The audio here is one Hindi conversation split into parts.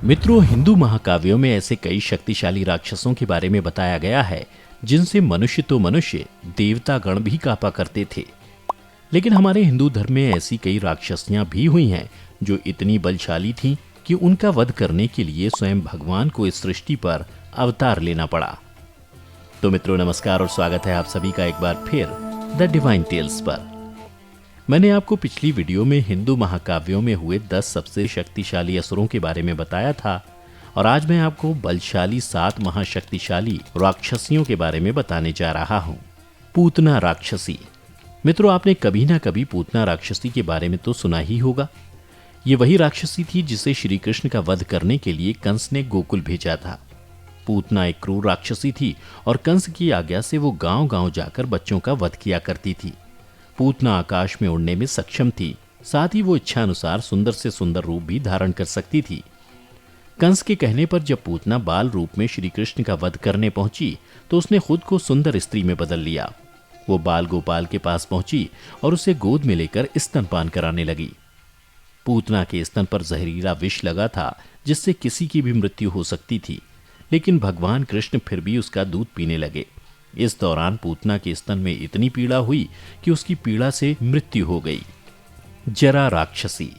मित्रों, हिंदू महाकाव्यों में ऐसे कई शक्तिशाली राक्षसों के बारे में बताया गया है जिनसे मनुष्य तो मनुष्य, देवता गण भी कांपा करते थे। लेकिन हमारे हिंदू धर्म में ऐसी कई राक्षसियां भी हुई हैं जो इतनी बलशाली थीं कि उनका वध करने के लिए स्वयं भगवान को इस सृष्टि पर अवतार लेना पड़ा। तो मित्रों, नमस्कार और स्वागत है आप सभी का एक बार फिर द डिवाइन टेल्स पर। मैंने आपको पिछली वीडियो में हिंदू महाकाव्यों में हुए 10 सबसे शक्तिशाली असुरों के बारे में बताया था और आज मैं आपको बलशाली 7 महाशक्तिशाली राक्षसियों के बारे में बताने जा रहा हूं। पूतना राक्षसी। मित्रों, आपने कभी ना कभी पूतना राक्षसी के बारे में तो सुना ही होगा। ये वही राक्षसी थी जिसे श्री कृष्ण का वध करने के लिए कंस ने गोकुल भेजा था। पूतना एक क्रूर राक्षसी थी और कंस की आज्ञा से वो गांव-गांव जाकर बच्चों का वध किया करती थी। पूतना आकाश में उड़ने में सक्षम थी, साथ ही वो इच्छा अनुसार सुंदर से सुंदर रूप भी धारण कर सकती थी। कंस के कहने पर जब पूतना बाल रूप में श्री कृष्ण का वध करने पहुंची तो उसने खुद को सुंदर स्त्री में बदल लिया। वो बाल गोपाल के पास पहुंची और उसे गोद में लेकर स्तनपान कराने लगी। पूतना के स्तन पर जहरीला विष लगा था जिससे किसी की भी मृत्यु हो सकती थी, लेकिन भगवान कृष्ण फिर भी उसका दूध पीने लगे। इस दौरान पूतना के स्तन में इतनी पीड़ा हुई कि उसकी पीड़ा से मृत्यु हो गई। जरा राक्षसी।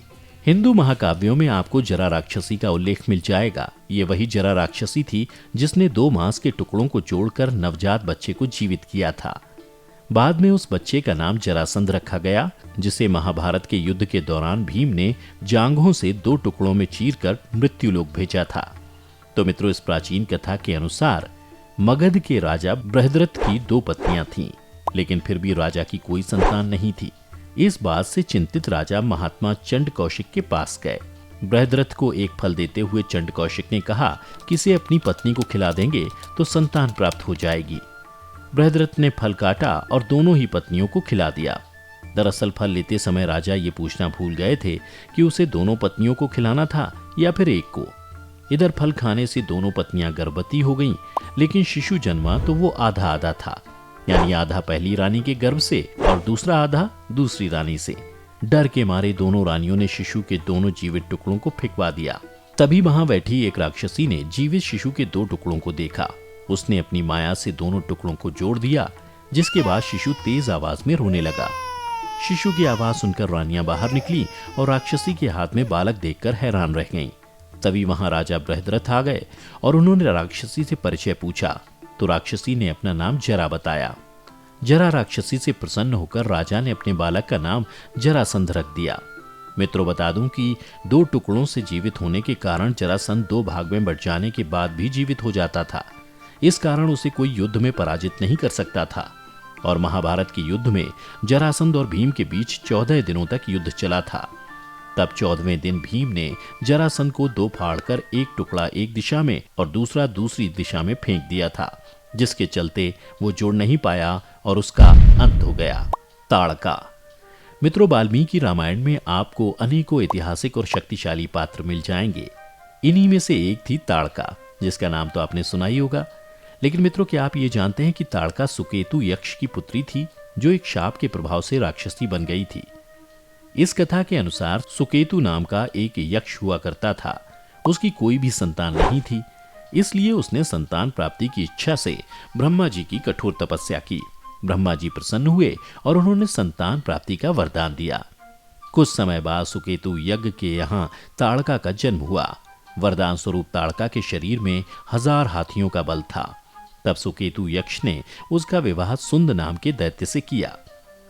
हिंदू महाकाव्यों में आपको जरा राक्षसी का उल्लेख मिल जाएगा। ये वही जरा राक्षसी थी जिसने 2 मांस के टुकड़ों को जोड़कर नवजात बच्चे को जीवित किया था। बाद में उस बच्चे का नाम जरासंध रखा गया, जिसे महाभारत के युद्ध के दौरान भीम ने जांघों से 2 टुकड़ों में चीरकर मृत्युलोक भेजा था। तो मित्रों, इस प्राचीन कथा के अनुसार मगध के राजा बृहद्रथ की 2 पत्नियां थीं, लेकिन फिर भी राजा की कोई संतान नहीं थी। इस बात से चिंतित राजा महात्मा चंड कौशिक के पास गए। बृहद्रथ को एक फल देते हुए चंड कौशिक ने कहा कि इसे अपनी पत्नी को खिला देंगे तो संतान प्राप्त हो जाएगी। बृहद्रथ ने फल काटा और दोनों ही पत्नियों को खिला दिया। दरअसल फल लेते समय राजा ये पूछना भूल गए थे कि उसे दोनों पत्नियों को खिलाना था या फिर एक को। इधर फल खाने से दोनों पत्नियां गर्भवती हो गईं, लेकिन शिशु जन्मा तो वो आधा आधा था, यानी आधा पहली रानी के गर्भ से और दूसरा आधा दूसरी रानी से। डर के मारे दोनों रानियों ने शिशु के दोनों जीवित टुकड़ों को फेंकवा दिया। तभी वहां बैठी एक राक्षसी ने जीवित शिशु के 2 टुकड़ों को देखा। उसने अपनी माया से दोनों टुकड़ों को जोड़ दिया, जिसके बाद शिशु तेज आवाज में रोने लगा। शिशु की आवाज सुनकर रानियां बाहर निकली और राक्षसी के हाथ में बालक देखकर हैरान रह गईं। तभी वहां राजा बृहद्रथ आ गए और उन्होंने राक्षसी से परिचय पूछा तो राक्षसी ने अपना नाम जरा बताया। जरा राक्षसी से प्रसन्न होकर राजा ने अपने बालक का नाम जरासंध रख दिया। मित्रों, बता दूं कि 2 टुकड़ों से जीवित होने के कारण जरासंध 2 भाग में बंट जाने के बाद भी जीवित हो जाता था। इस कारण उसे कोई युद्ध में पराजित नहीं कर सकता था और महाभारत के युद्ध में जरासंध और भीम के बीच 14 दिनों तक युद्ध चला था। तब 14वें दिन भीम ने जरासंध को 2 फाड़कर एक टुकड़ा एक दिशा में और दूसरा दूसरी दिशा में फेंक दिया था, जिसके चलते वो जोड़ नहीं पाया और उसका अंत हो गया। ताड़का। मित्रों, वाल्मीकि रामायण में आपको अनेकों ऐतिहासिक और शक्तिशाली पात्र मिल जाएंगे। इन्हीं में से एक थी ताड़का, जिसका नाम तो आपने सुना ही होगा। लेकिन मित्रों, क्या आप ये जानते हैं कि ताड़का सुकेतु यक्ष की पुत्री थी, जो एक शाप के प्रभाव से राक्षसी बन गई थी। इस कथा के अनुसार सुकेतु नाम का एक यक्ष हुआ करता था। उसकी कोई भी संतान नहीं थी, इसलिए उसने संतान प्राप्ति की इच्छा से ब्रह्मा जी की कठोर तपस्या की। ब्रह्मा जी प्रसन्न हुए और उन्होंने संतान प्राप्ति का वरदान दिया। कुछ समय बाद सुकेतु यज्ञ के यहाँ ताड़का का जन्म हुआ। वरदान स्वरूप ताड़का के शरीर में 1000 हाथियों का बल था। तब सुकेतु यक्ष ने उसका विवाह सुंद नाम के दैत्य से किया,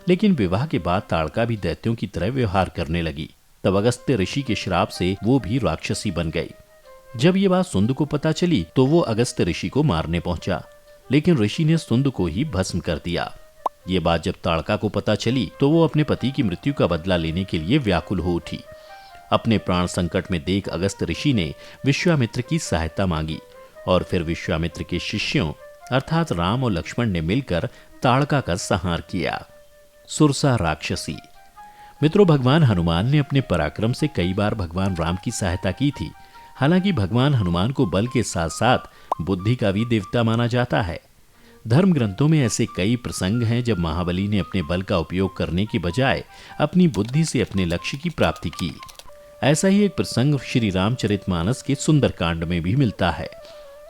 लेकिन विवाह के बाद ताड़का भी दैत्यों की तरह व्यवहार करने लगी। तब अगस्त्य ऋषि के श्राप से वो भी राक्षसी बन गई। जब ये बात सुंद को पता चली तो वो अगस्त्य ऋषि को मारने पहुंचा, लेकिन ऋषि ने सुंद को ही भस्म कर दिया। ये बात जब ताड़का को पता चली तो वो अपने पति की मृत्यु का बदला लेने के लिए व्याकुल हो उठी। अपने प्राण संकट में देख अगस्त्य ऋषि ने विश्वामित्र की सहायता मांगी और फिर विश्वामित्र के शिष्यों अर्थात राम और लक्ष्मण ने मिलकर ताड़का का संहार किया। सुरसा राक्षसी। मित्रों, भगवान हनुमान ने अपने पराक्रम से कई बार भगवान राम की सहायता की थी। हालांकि भगवान हनुमान को बल के साथ साथ बुद्धि का भी देवता माना जाता है। धर्म ग्रंथों में ऐसे कई प्रसंग हैं जब महाबली ने अपने बल का उपयोग करने की बजाय अपनी बुद्धि से अपने लक्ष्य की प्राप्ति की। ऐसा ही एक प्रसंग श्री रामचरितमानस के सुंदरकांड में भी मिलता है।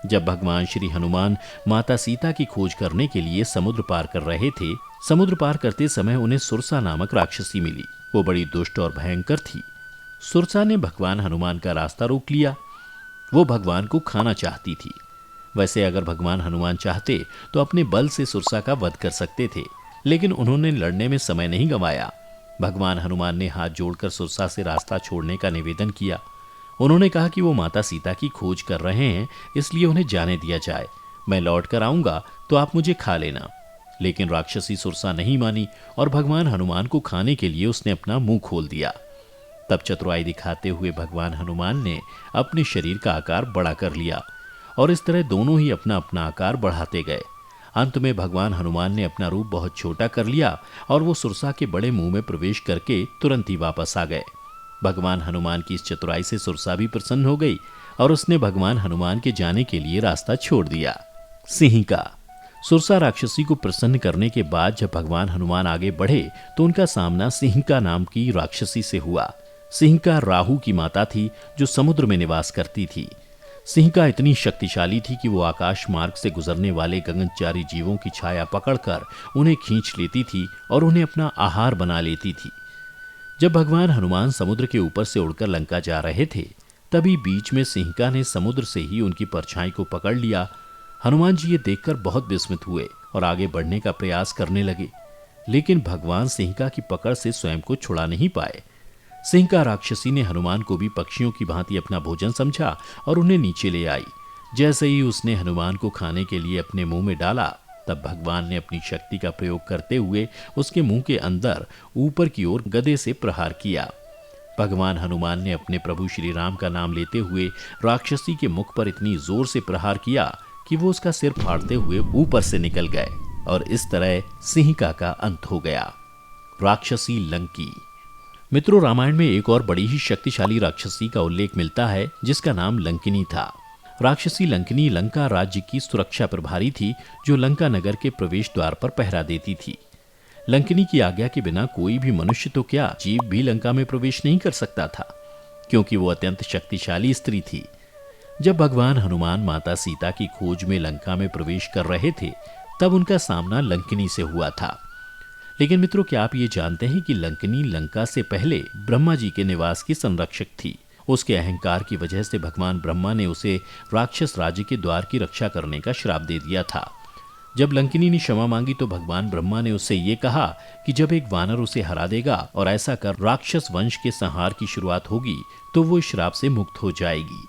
जब भगवान श्री हनुमान माता सीता की खोज करने के लिए समुद्र पार कर रहे थे, समुद्र पार करते समय उन्हें सुरसा नामक राक्षसी मिली। वो बड़ी दुष्ट और भयंकर थी। सुरसा ने भगवान हनुमान का रास्ता रोक लिया। वो भगवान को खाना चाहती थी। वैसे अगर भगवान हनुमान चाहते तो अपने बल से सुरसा का वध कर सकते थे, लेकिन उन्होंने लड़ने में समय नहीं गंवाया। भगवान हनुमान ने हाथ जोड़कर सुरसा से रास्ता छोड़ने का निवेदन किया। उन्होंने कहा कि वो माता सीता की खोज कर रहे हैं, इसलिए उन्हें जाने दिया जाए। मैं लौट कर आऊंगा तो आप मुझे खा लेना। लेकिन राक्षसी सुरसा नहीं मानी और भगवान हनुमान को खाने के लिए उसने अपना मुंह खोल दिया। तब चतुराई दिखाते हुए भगवान हनुमान ने अपने शरीर का आकार बड़ा कर लिया और इस तरह दोनों ही अपना अपना आकार बढ़ाते गए। अंत में भगवान हनुमान ने अपना रूप बहुत छोटा कर लिया और वो सुरसा के बड़े मुंह में प्रवेश करके तुरंत ही वापस आ गए। भगवान हनुमान की इस चतुराई से सुरसा भी प्रसन्न हो गई और उसने भगवान हनुमान के जाने के लिए रास्ता छोड़ दिया। सिंहिका। सुरसा राक्षसी को प्रसन्न करने के बाद जब भगवान हनुमान आगे बढ़े तो उनका सामना सिंहिका नाम की राक्षसी से हुआ। सिंहिका राहु की माता थी जो समुद्र में निवास करती थी। सिंहिका इतनी शक्तिशाली थी कि वो आकाश मार्ग से गुजरने वाले गगनचारी जीवों की छाया पकड़कर उन्हें खींच लेती थी और उन्हें अपना आहार बना लेती थी। जब भगवान हनुमान समुद्र के ऊपर से उड़कर लंका जा रहे थे, तभी बीच में सिंहिका ने समुद्र से ही उनकी परछाई को पकड़ लिया। हनुमान जी ये देखकर बहुत विस्मित हुए और आगे बढ़ने का प्रयास करने लगे, लेकिन भगवान सिंहिका की पकड़ से स्वयं को छुड़ा नहीं पाए। सिंहिका राक्षसी ने हनुमान को भी पक्षियों की भांति अपना भोजन समझा और उन्हें नीचे ले आई। जैसे ही उसने हनुमान को खाने के लिए अपने मुंह में डाला, तब भगवान ने अपनी शक्ति का प्रयोग करते हुए उसके मुंह के अंदर ऊपर की ओर गदे से प्रहार किया। भगवान हनुमान ने अपने प्रभु श्री राम का नाम लेते हुए राक्षसी के मुख पर इतनी जोर से प्रहार किया कि वो उसका सिर फाड़ते हुए ऊपर से निकल गए और इस तरह सिंहिका का अंत हो गया। राक्षसी लंकी। मित्रों, रामायण में एक और बड़ी ही शक्तिशाली राक्षसी का उल्लेख मिलता है जिसका नाम लंकिनी था। राक्षसी लंकिनी लंका राज्य की सुरक्षा प्रभारी थी जो लंका नगर के प्रवेश द्वार पर पहरा देती थी। लंकिनी की आज्ञा के बिना कोई भी मनुष्य तो क्या, जीव भी लंका में प्रवेश नहीं कर सकता था, क्योंकि वो अत्यंत शक्तिशाली स्त्री थी। जब भगवान हनुमान माता सीता की खोज में लंका में प्रवेश कर रहे थे, तब उनका सामना लंकिनी से हुआ था। लेकिन मित्रों, क्या आप ये जानते हैं कि लंकिनी लंका से पहले ब्रह्मा जी के निवास की संरक्षक थी। उसके अहंकार की वजह से भगवान ब्रह्मा ने उसे राक्षस राज्य के द्वार की रक्षा करने का श्राप दे दिया था। जब लंकिनी ने क्षमा मांगी तो भगवान ब्रह्मा ने उससे ये कहा कि जब एक वानर उसे हरा देगा और ऐसा कर राक्षस वंश के संहार की शुरुआत होगी तो वो इस श्राप से मुक्त हो जाएगी।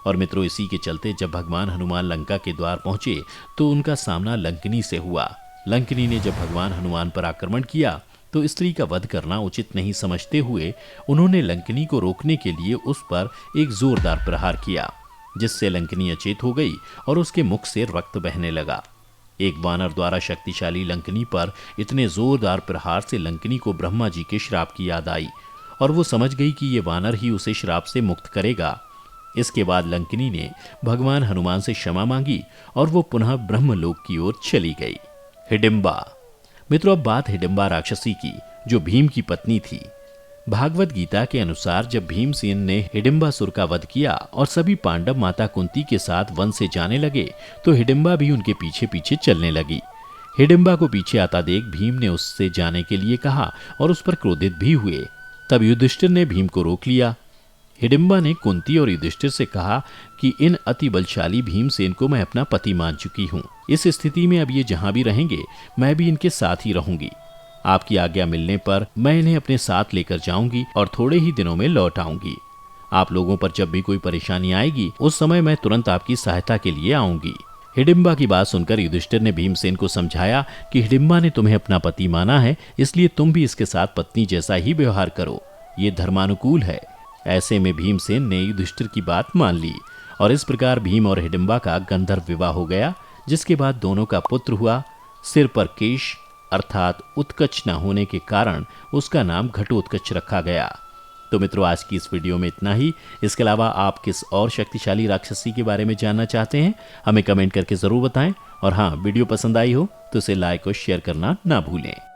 और मित्रों, इसी के चलते जब भगवान हनुमान लंका के द्वार पहुंचे तो उनका सामना लंकिनी से हुआ। लंकिनी ने जब भगवान हनुमान पर आक्रमण किया तो स्त्री का वध करना उचित नहीं समझते हुए उन्होंने लंकिनी को रोकने के लिए उस पर एक जोरदार प्रहार किया, जिससे लंकिनी अचेत हो गई और उसके मुख से रक्त बहने लगा। एक वानर द्वारा शक्तिशाली लंकिनी पर इतने जोरदार प्रहार से लंकिनी को ब्रह्मा जी के श्राप की याद आई और वो समझ गई कि ये वानर ही उसे श्राप से मुक्त करेगा। इसके बाद लंकिनी ने भगवान हनुमान से क्षमा मांगी और वो पुनः ब्रह्मलोक की ओर चली गई। हिडिंबा। मित्रों, अब बात हिडिंबा राक्षसी की जो भीम की पत्नी थी। भागवत गीता के अनुसार जब भीमसेन ने हिडिंबासुर का वध किया और सभी पांडव माता कुंती के साथ वन से जाने लगे तो हिडिंबा भी उनके पीछे पीछे चलने लगी। हिडिंबा को पीछे आता देख भीम ने उससे जाने के लिए कहा और उस पर क्रोधित भी हुए। तब युधिष्ठिर ने भीम को रोक लिया। हिडिंबा ने कुंती और युधिष्ठिर से कहा कि इन अति बलशाली भीमसेन को मैं अपना पति मान चुकी हूँ। इस स्थिति में अब ये जहां भी रहेंगे मैं भी इनके साथ ही रहूंगी। आपकी आज्ञा मिलने पर मैं इन्हें अपने साथ लेकर जाऊंगी और थोड़े ही दिनों में लौट आऊंगी। आप लोगों पर जब भी कोई परेशानी आएगी उस समय मैं तुरंत आपकी सहायता के लिए आऊंगी। हिडिंबा की बात सुनकर युधिष्ठिर ने भीमसेन को समझाया कि हिडिंबा ने तुम्हें अपना पति माना है, इसलिए तुम भी इसके साथ पत्नी जैसा ही व्यवहार करो, ये धर्मानुकूल है। ऐसे में भीमसेन ने युधिष्ठिर की बात मान ली और इस प्रकार भीम और हिडिंबा का गंधर्व विवाह हो गया, जिसके बाद दोनों का पुत्र हुआ। सिर पर केश अर्थात उत्कच न होने के कारण उसका नाम घटोत्कच रखा गया। तो मित्रों, आज की इस वीडियो में इतना ही। इसके अलावा आप किस और शक्तिशाली राक्षसी के बारे में जानना चाहते हैं हमें कमेंट करके जरूर बताएं। और हाँ, वीडियो पसंद आई हो तो इसे लाइक और शेयर करना ना भूलें।